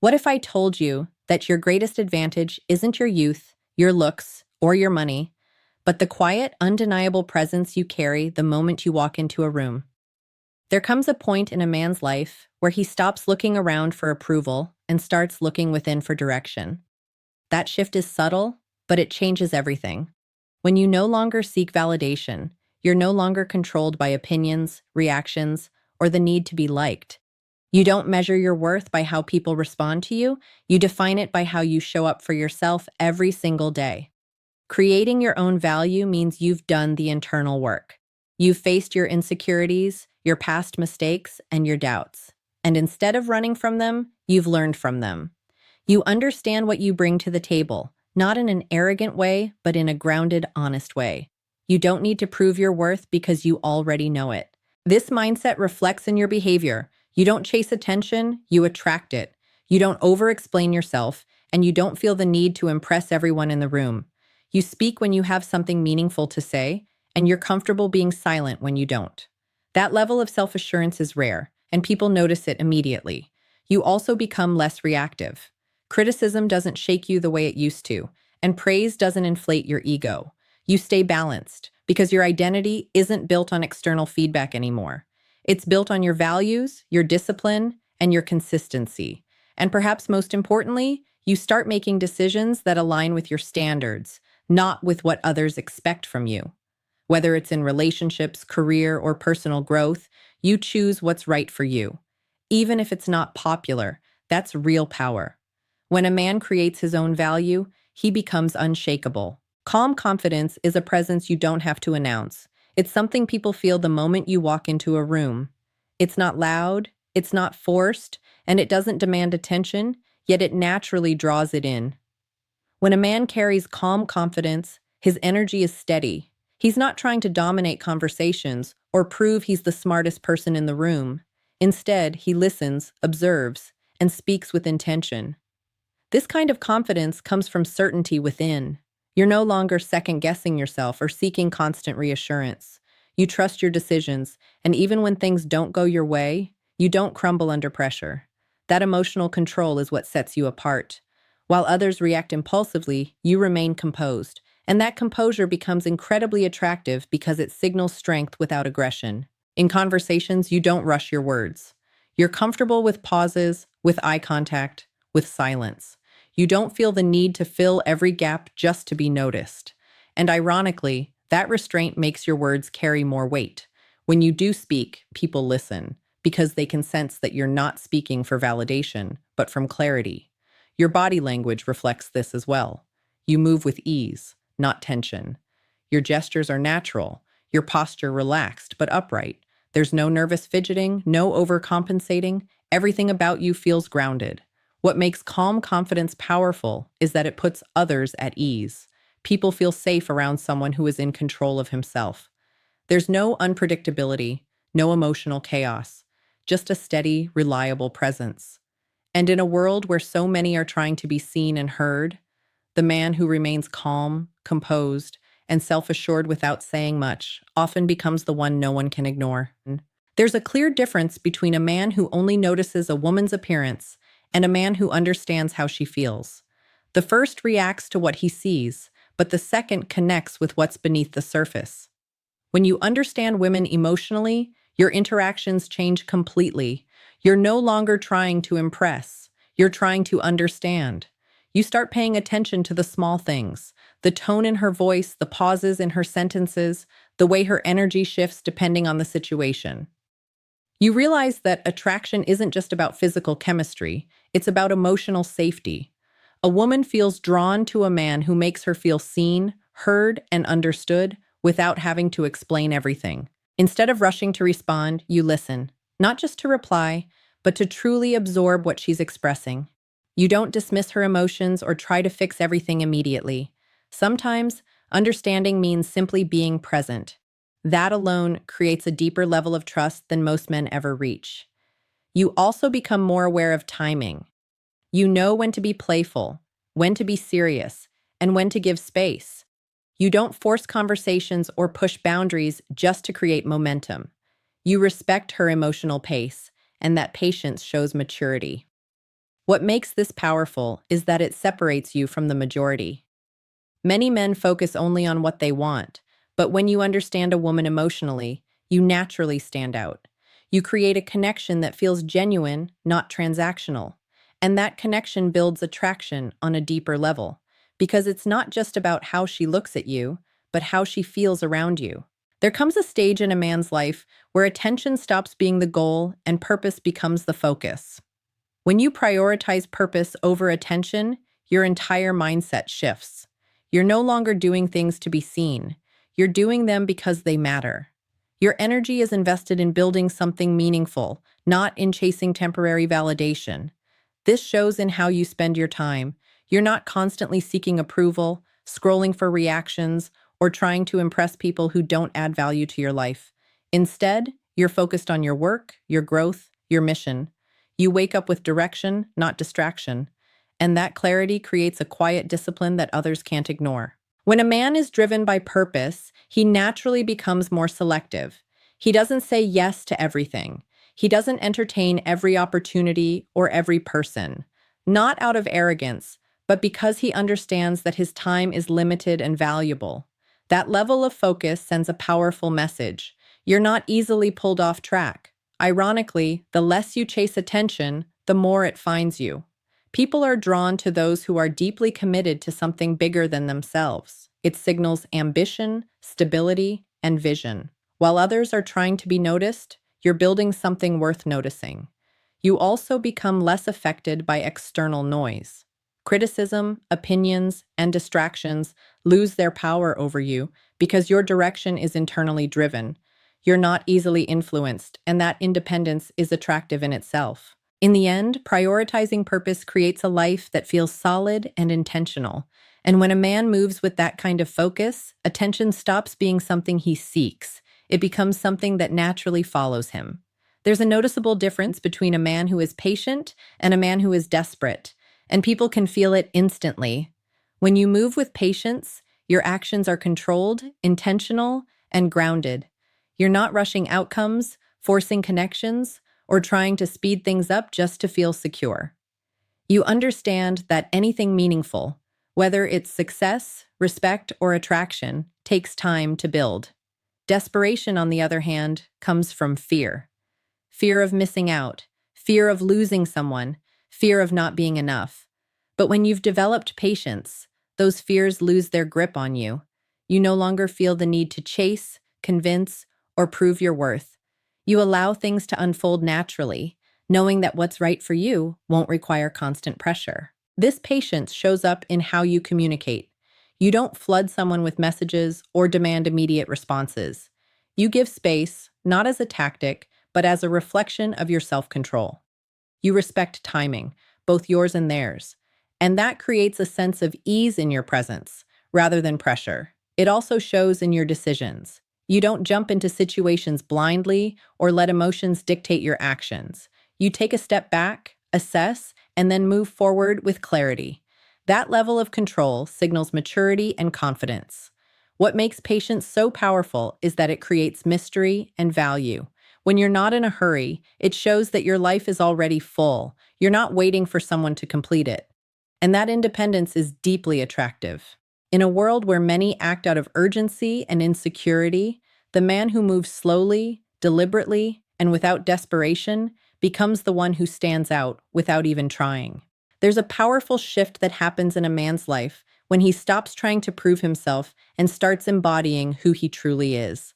What if I told you that your greatest advantage isn't your youth, your looks, or your money, but the quiet, undeniable presence you carry the moment you walk into a room? There comes a point in a man's life where he stops looking around for approval and starts looking within for direction. That shift is subtle, but it changes everything. When you no longer seek validation, you're no longer controlled by opinions, reactions, or the need to be liked. You don't measure your worth by how people respond to you, you define it by how you show up for yourself every single day. Creating your own value means you've done the internal work. You've faced your insecurities, your past mistakes, and your doubts. And instead of running from them, you've learned from them. You understand what you bring to the table, not in an arrogant way, but in a grounded, honest way. You don't need to prove your worth because you already know it. This mindset reflects in your behavior. You don't chase attention, you attract it. You don't over-explain yourself, and you don't feel the need to impress everyone in the room. You speak when you have something meaningful to say, and you're comfortable being silent when you don't. That level of self-assurance is rare, and people notice it immediately. You also become less reactive. Criticism doesn't shake you the way it used to, and praise doesn't inflate your ego. You stay balanced because your identity isn't built on external feedback anymore. It's built on your values, your discipline, and your consistency. And perhaps most importantly, you start making decisions that align with your standards, not with what others expect from you. Whether it's in relationships, career, or personal growth, you choose what's right for you. Even if it's not popular, that's real power. When a man creates his own value, he becomes unshakable. Calm confidence is a presence you don't have to announce. It's something people feel the moment you walk into a room. It's not loud, it's not forced, and it doesn't demand attention, yet it naturally draws it in. When a man carries calm confidence, his energy is steady. He's not trying to dominate conversations or prove he's the smartest person in the room. Instead, he listens, observes, and speaks with intention. This kind of confidence comes from certainty within. You're no longer second-guessing yourself or seeking constant reassurance. You trust your decisions, and even when things don't go your way, you don't crumble under pressure. That emotional control is what sets you apart. While others react impulsively, you remain composed, and that composure becomes incredibly attractive because it signals strength without aggression. In conversations, you don't rush your words. You're comfortable with pauses, with eye contact, with silence. You don't feel the need to fill every gap just to be noticed. And ironically, that restraint makes your words carry more weight. When you do speak, people listen, because they can sense that you're not speaking for validation, but from clarity. Your body language reflects this as well. You move with ease, not tension. Your gestures are natural, your posture relaxed but upright. There's no nervous fidgeting, no overcompensating. Everything about you feels grounded. What makes calm confidence powerful is that it puts others at ease. People feel safe around someone who is in control of himself. There's no unpredictability, no emotional chaos, just a steady, reliable presence. And in a world where so many are trying to be seen and heard, the man who remains calm, composed, and self-assured without saying much often becomes the one no one can ignore. There's a clear difference between a man who only notices a woman's appearance and a man who understands how she feels. The first reacts to what he sees, but the second connects with what's beneath the surface. When you understand women emotionally, your interactions change completely. You're no longer trying to impress. You're trying to understand. You start paying attention to the small things, the tone in her voice, the pauses in her sentences, the way her energy shifts depending on the situation. You realize that attraction isn't just about physical chemistry, it's about emotional safety. A woman feels drawn to a man who makes her feel seen, heard, and understood without having to explain everything. Instead of rushing to respond, you listen, not just to reply, but to truly absorb what she's expressing. You don't dismiss her emotions or try to fix everything immediately. Sometimes, understanding means simply being present. That alone creates a deeper level of trust than most men ever reach. You also become more aware of timing. You know when to be playful, when to be serious, and when to give space. You don't force conversations or push boundaries just to create momentum. You respect her emotional pace, and that patience shows maturity. What makes this powerful is that it separates you from the majority. Many men focus only on what they want, but when you understand a woman emotionally, you naturally stand out. You create a connection that feels genuine, not transactional. And that connection builds attraction on a deeper level, because it's not just about how she looks at you, but how she feels around you. There comes a stage in a man's life where attention stops being the goal and purpose becomes the focus. When you prioritize purpose over attention, your entire mindset shifts. You're no longer doing things to be seen. You're doing them because they matter. Your energy is invested in building something meaningful, not in chasing temporary validation. This shows in how you spend your time. You're not constantly seeking approval, scrolling for reactions, or trying to impress people who don't add value to your life. Instead, you're focused on your work, your growth, your mission. You wake up with direction, not distraction. And that clarity creates a quiet discipline that others can't ignore. When a man is driven by purpose, he naturally becomes more selective. He doesn't say yes to everything. He doesn't entertain every opportunity or every person. Not out of arrogance, but because he understands that his time is limited and valuable. That level of focus sends a powerful message. You're not easily pulled off track. Ironically, the less you chase attention, the more it finds you. People are drawn to those who are deeply committed to something bigger than themselves. It signals ambition, stability, and vision. While others are trying to be noticed, you're building something worth noticing. You also become less affected by external noise. Criticism, opinions, and distractions lose their power over you because your direction is internally driven. You're not easily influenced, and that independence is attractive in itself. In the end, prioritizing purpose creates a life that feels solid and intentional. And when a man moves with that kind of focus, attention stops being something he seeks. It becomes something that naturally follows him. There's a noticeable difference between a man who is patient and a man who is desperate, and people can feel it instantly. When you move with patience, your actions are controlled, intentional, and grounded. You're not rushing outcomes, forcing connections, or trying to speed things up just to feel secure. You understand that anything meaningful, whether it's success, respect, or attraction, takes time to build. Desperation, on the other hand, comes from fear. Fear of missing out, fear of losing someone, fear of not being enough. But when you've developed patience, those fears lose their grip on you. You no longer feel the need to chase, convince, or prove your worth. You allow things to unfold naturally, knowing that what's right for you won't require constant pressure. This patience shows up in how you communicate. You don't flood someone with messages or demand immediate responses. You give space, not as a tactic, but as a reflection of your self-control. You respect timing, both yours and theirs, and that creates a sense of ease in your presence, rather than pressure. It also shows in your decisions. You don't jump into situations blindly or let emotions dictate your actions. You take a step back, assess, and then move forward with clarity. That level of control signals maturity and confidence. What makes patience so powerful is that it creates mystery and value. When you're not in a hurry, it shows that your life is already full. You're not waiting for someone to complete it. And that independence is deeply attractive. In a world where many act out of urgency and insecurity, the man who moves slowly, deliberately, and without desperation becomes the one who stands out without even trying. There's a powerful shift that happens in a man's life when he stops trying to prove himself and starts embodying who he truly is.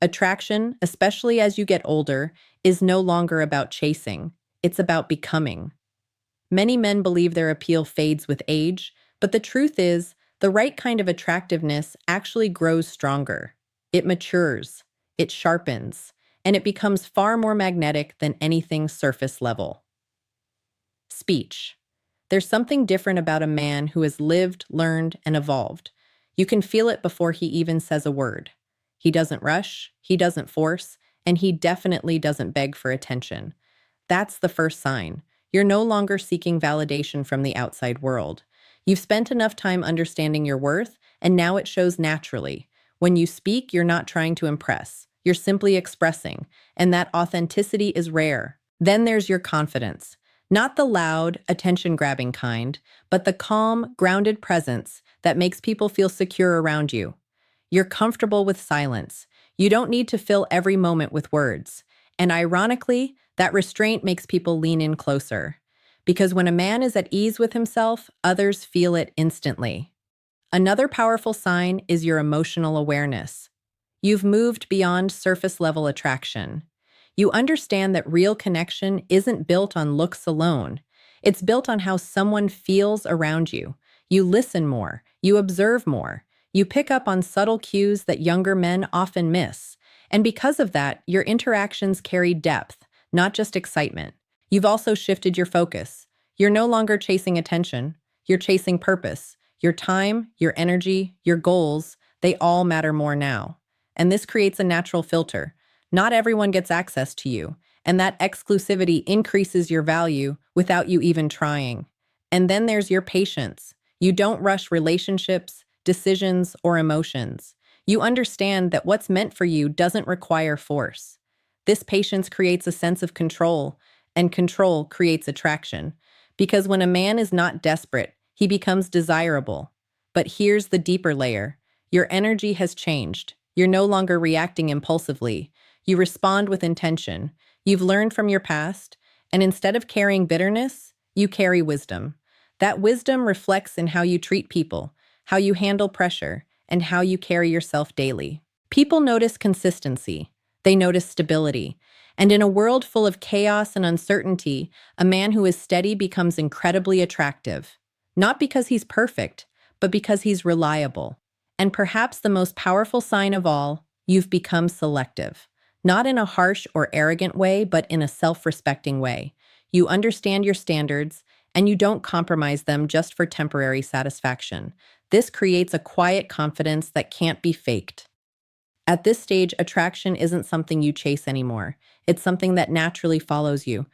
Attraction, especially as you get older, is no longer about chasing. It's about becoming. Many men believe their appeal fades with age, but the truth is, the right kind of attractiveness actually grows stronger. It matures, it sharpens, and it becomes far more magnetic than anything surface level. Speech. There's something different about a man who has lived, learned, and evolved. You can feel it before he even says a word. He doesn't rush, he doesn't force, and he definitely doesn't beg for attention. That's the first sign. You're no longer seeking validation from the outside world. You've spent enough time understanding your worth, and now it shows naturally. When you speak, you're not trying to impress. You're simply expressing, and that authenticity is rare. Then there's your confidence. Not the loud, attention-grabbing kind, but the calm, grounded presence that makes people feel secure around you. You're comfortable with silence. You don't need to fill every moment with words. And ironically, that restraint makes people lean in closer. Because when a man is at ease with himself, others feel it instantly. Another powerful sign is your emotional awareness. You've moved beyond surface-level attraction. You understand that real connection isn't built on looks alone. It's built on how someone feels around you. You listen more. You observe more. You pick up on subtle cues that younger men often miss. And because of that, your interactions carry depth, not just excitement. You've also shifted your focus. You're no longer chasing attention. You're chasing purpose. Your time, your energy, your goals, they all matter more now. And this creates a natural filter. Not everyone gets access to you, and that exclusivity increases your value without you even trying. And then there's your patience. You don't rush relationships, decisions, or emotions. You understand that what's meant for you doesn't require force. This patience creates a sense of control, and control creates attraction. Because when a man is not desperate, he becomes desirable. But here's the deeper layer. Your energy has changed. You're no longer reacting impulsively. You respond with intention. You've learned from your past, and instead of carrying bitterness, you carry wisdom. That wisdom reflects in how you treat people, how you handle pressure, and how you carry yourself daily. People notice consistency. They notice stability. And in a world full of chaos and uncertainty, a man who is steady becomes incredibly attractive. Not because he's perfect, but because he's reliable. And perhaps the most powerful sign of all, you've become selective. Not in a harsh or arrogant way, but in a self-respecting way. You understand your standards, and you don't compromise them just for temporary satisfaction. This creates a quiet confidence that can't be faked. At this stage, attraction isn't something you chase anymore. It's something that naturally follows you.